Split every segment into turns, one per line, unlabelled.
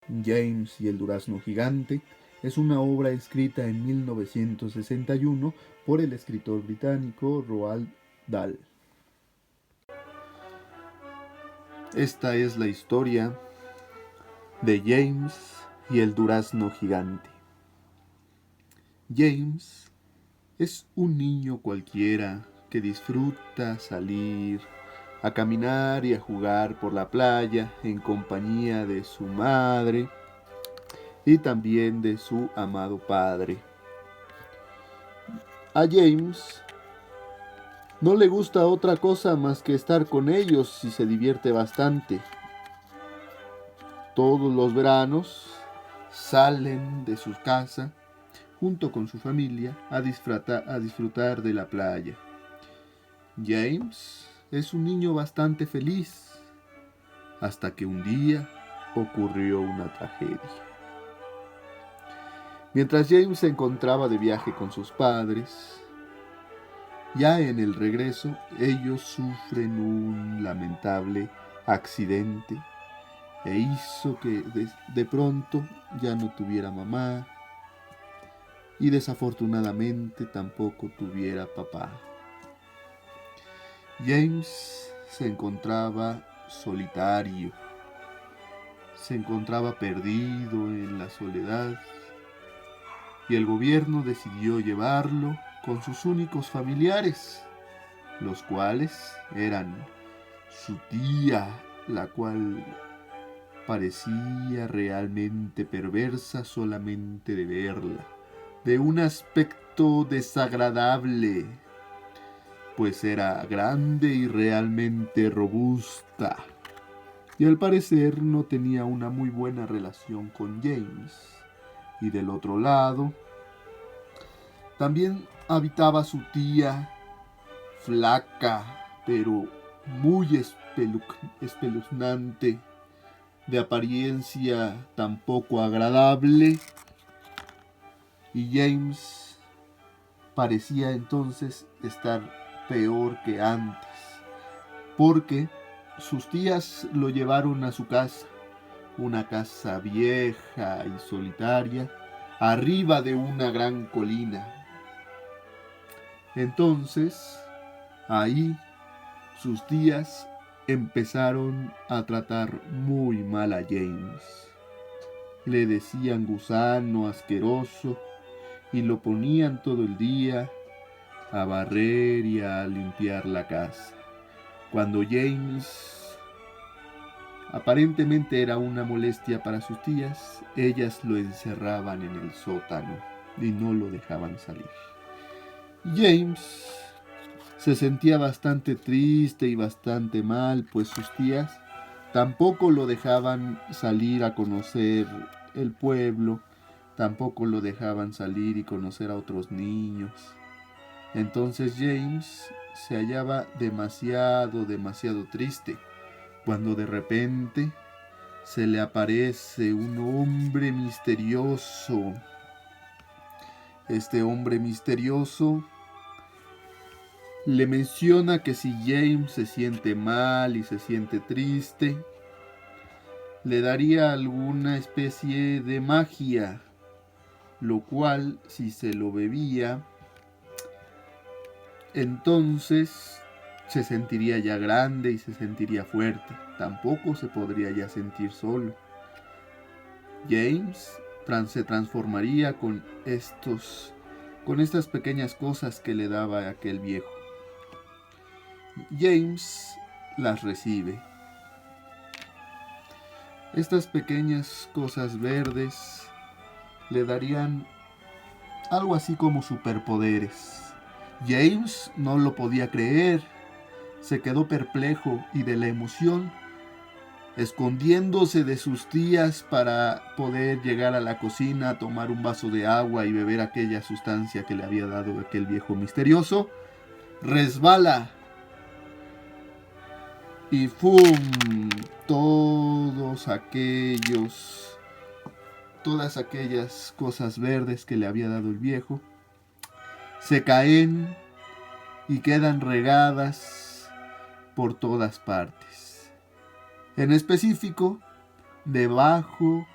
James y el durazno gigante es una obra escrita en 1961 por el escritor británico Roald Dahl. Esta es la historia de James y el durazno gigante. James es un niño cualquiera que disfruta salir a caminar y a jugar por la playa en compañía de su madre y también de su amado padre. A James no le gusta otra cosa más que estar con ellos y se divierte bastante. Todos los veranos salen de su casa junto con su familia a disfrutar de la playa. James es un niño bastante feliz hasta que un día ocurrió una tragedia. Mientras James se encontraba de viaje con sus padres, ya en el regreso ellos sufren un lamentable accidente e hizo que de pronto ya no tuviera mamá y desafortunadamente tampoco tuviera papá. James se encontraba solitario, se encontraba perdido en la soledad y el gobierno decidió llevarlo con sus únicos familiares, los cuales eran su tía, la cual parecía realmente perversa solamente de verla, de un aspecto desagradable, pues era grande y realmente robusta, y al parecer no tenía una muy buena relación con James. Y del otro lado, también habitaba su tía, flaca, pero muy espeluznante, de apariencia tan poco agradable, y James parecía entonces estar peor que antes, porque sus tías lo llevaron a su casa, una casa vieja y solitaria, arriba de una gran colina. Entonces, ahí sus tías empezaron a tratar muy mal a James. Le decían gusano asqueroso y lo ponían todo el día a barrer y a limpiar la casa. Cuando James aparentemente era una molestia para sus tías, ellas lo encerraban en el sótano y no lo dejaban salir. James se sentía bastante triste y bastante mal, pues sus tías tampoco lo dejaban salir a conocer el pueblo, tampoco lo dejaban salir y conocer a otros niños. Entonces James se hallaba demasiado triste, cuando de repente se le aparece un hombre misterioso. Este hombre misterioso le menciona que si James se siente mal y se siente triste, le daría alguna especie de magia, lo cual, si se lo bebía, entonces se sentiría ya grande y se sentiría fuerte. Tampoco se podría ya sentir solo. James se transformaría con estas pequeñas cosas que le daba aquel viejo. James las recibe. Estas pequeñas cosas verdes le darían algo así como superpoderes. James no lo podía creer. Se quedó perplejo y de la emoción, escondiéndose de sus tías para poder llegar a la cocina, tomar un vaso de agua y beber aquella sustancia que le había dado aquel viejo misterioso, resbala y ¡fum! Todas aquellas cosas verdes que le había dado el viejo se caen y quedan regadas por todas partes. En específico, debajo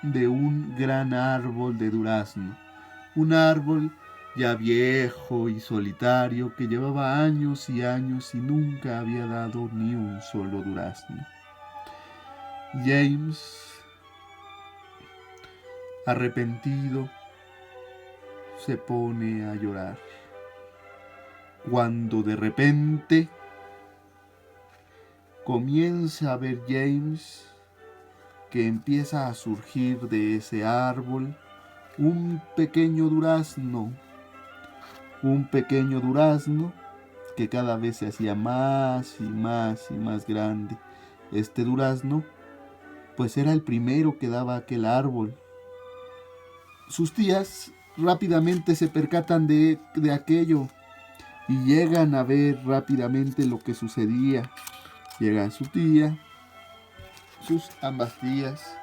de un gran árbol de durazno. Un árbol ya viejo y solitario que llevaba años y años y nunca había dado ni un solo durazno. James, arrepentido, se pone a llorar, cuando de repente comienza a ver James que empieza a surgir de ese árbol un pequeño durazno que cada vez se hacía más y más y más grande. Este durazno pues era el primero que daba aquel árbol. Sus tías rápidamente se percatan de aquello y llegan a ver rápidamente lo que sucedía. Llega su tía, ambas tías,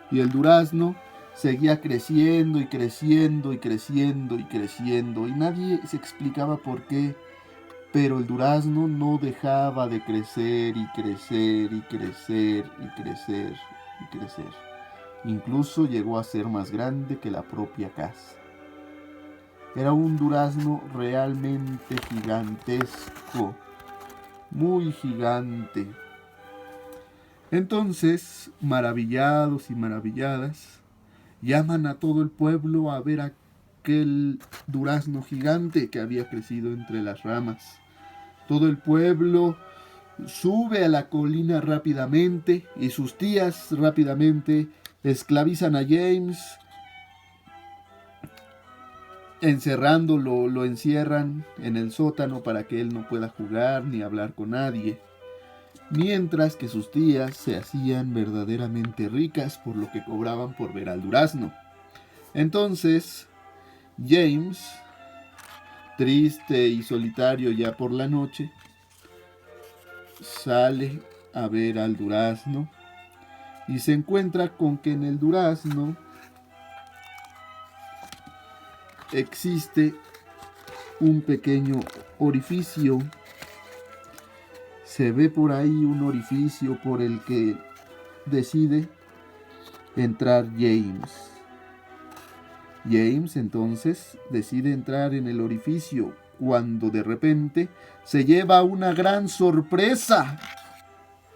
y el durazno seguía creciendo y creciendo y creciendo y creciendo, y nadie se explicaba por qué, pero el durazno no dejaba de crecer y crecer y crecer y crecer y crecer. Incluso llegó a ser más grande que la propia casa. Era un durazno realmente gigantesco, muy gigante. Entonces, maravillados y maravilladas, llaman a todo el pueblo a ver aquel durazno gigante que había crecido entre las ramas. Todo el pueblo sube a la colina rápidamente y sus tías rápidamente esclavizan a James. Encerrándolo, lo encierran en el sótano para que él no pueda jugar ni hablar con nadie. Mientras que sus tías se hacían verdaderamente ricas por lo que cobraban por ver al durazno. Entonces, James, triste y solitario ya por la noche, sale a ver al durazno y se encuentra con que en el durazno existe un pequeño orificio. Se ve por ahí un orificio por el que decide entrar James. James entonces decide entrar en el orificio cuando de repente se lleva una gran sorpresa,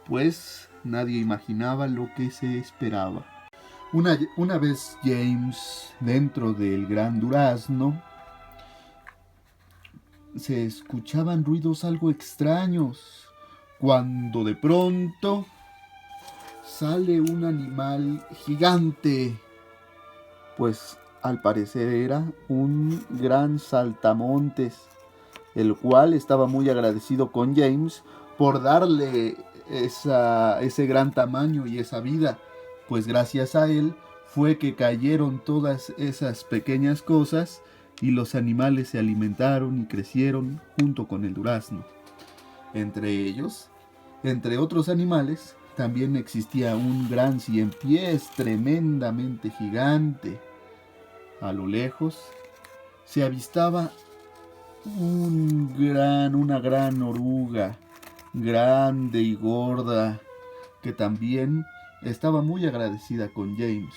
pues nadie imaginaba lo que se esperaba. Una vez James dentro del gran durazno, se escuchaban ruidos algo extraños, cuando de pronto sale un animal gigante, pues al parecer era un gran saltamontes, el cual estaba muy agradecido con James por darle ese gran tamaño y esa vida, pues gracias a él fue que cayeron todas esas pequeñas cosas y los animales se alimentaron y crecieron junto con el durazno. Entre ellos, entre otros animales, también existía un gran ciempiés tremendamente gigante. A lo lejos se avistaba una gran oruga, grande y gorda, que también estaba muy agradecida con James.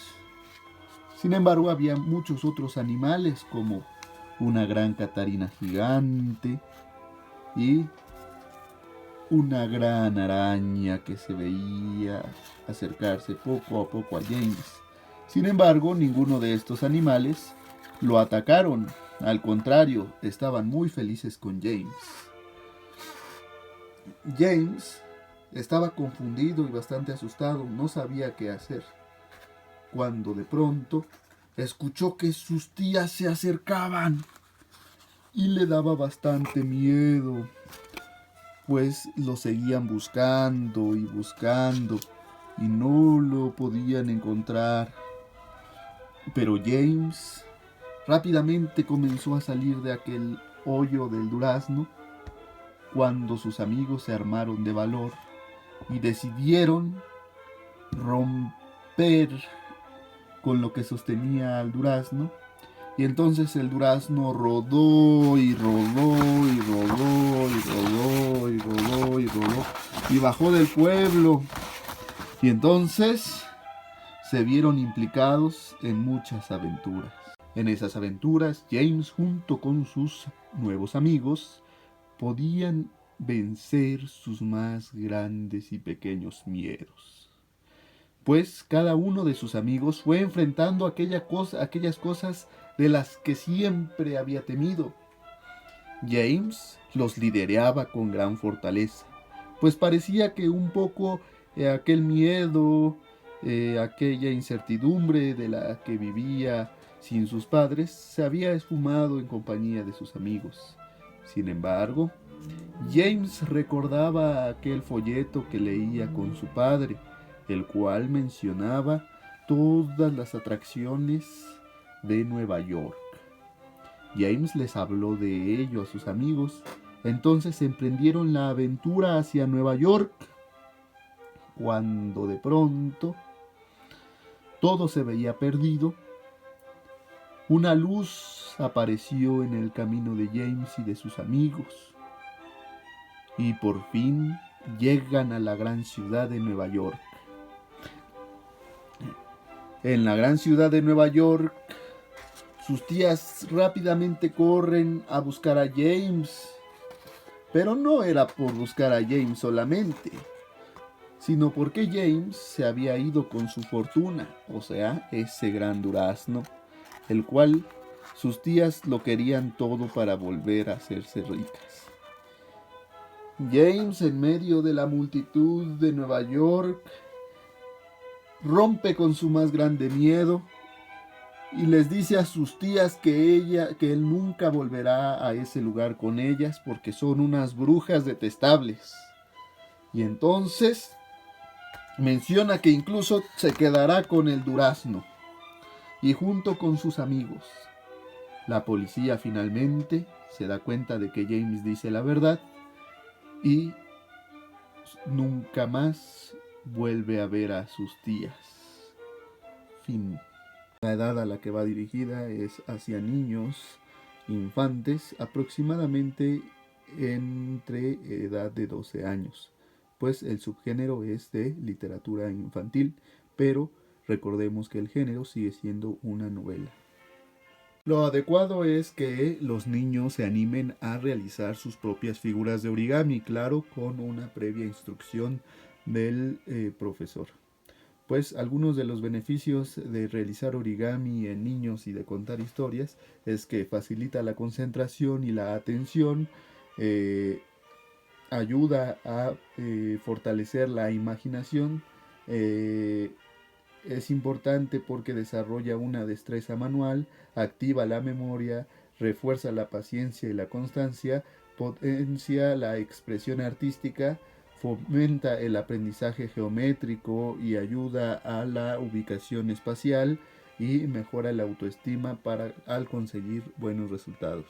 Sin embargo, había muchos otros animales, como una gran catarina gigante y una gran araña que se veía acercarse poco a poco a James. Sin embargo, ninguno de estos animales lo atacaron. Al contrario, estaban muy felices con James. James estaba confundido y bastante asustado, no sabía qué hacer, cuando de pronto escuchó que sus tías se acercaban y le daba bastante miedo, pues lo seguían buscando y buscando y no lo podían encontrar. Pero James rápidamente comenzó a salir de aquel hoyo del durazno cuando sus amigos se armaron de valor y decidieron romper con lo que sostenía al durazno. Y entonces el durazno rodó y rodó y rodó y rodó y rodó y rodó y bajó del pueblo. Y entonces se vieron implicados en muchas aventuras. En esas aventuras, James junto con sus nuevos amigos podían vencer sus más grandes y pequeños miedos. Pues cada uno de sus amigos fue enfrentando aquellas cosas de las que siempre había temido. James los lideraba con gran fortaleza, pues parecía que un poco aquel miedo, aquella incertidumbre de la que vivía sin sus padres, se había esfumado en compañía de sus amigos. Sin embargo, James recordaba aquel folleto que leía con su padre, el cual mencionaba todas las atracciones de Nueva York. James les habló de ello a sus amigos. Entonces emprendieron la aventura hacia Nueva York, cuando de pronto todo se veía perdido. Una luz apareció en el camino de James y de sus amigos, y por fin llegan a la gran ciudad de Nueva York. En la gran ciudad de Nueva York, sus tías rápidamente corren a buscar a James. Pero no era por buscar a James solamente, sino porque James se había ido con su fortuna, o sea, ese gran durazno, el cual sus tías lo querían todo para volver a hacerse ricas. James, en medio de la multitud de Nueva York, rompe con su más grande miedo y les dice a sus tías que él nunca volverá a ese lugar con ellas porque son unas brujas detestables. Y entonces menciona que incluso se quedará con el durazno y junto con sus amigos. La policía finalmente se da cuenta de que James dice la verdad y nunca más vuelve a ver a sus tías. Fin. La edad a la que va dirigida es hacia niños, infantes, aproximadamente entre edad de 12 años, pues el subgénero es de literatura infantil, pero recordemos que el género sigue siendo una novela. Lo adecuado es que los niños se animen a realizar sus propias figuras de origami, claro, con una previa instrucción del profesor. Pues algunos de los beneficios de realizar origami en niños y de contar historias es que facilita la concentración y la atención, ayuda a fortalecer la imaginación, es importante porque desarrolla una destreza manual, activa la memoria, refuerza la paciencia y la constancia, potencia la expresión artística, fomenta el aprendizaje geométrico y ayuda a la ubicación espacial y mejora la autoestima al conseguir buenos resultados.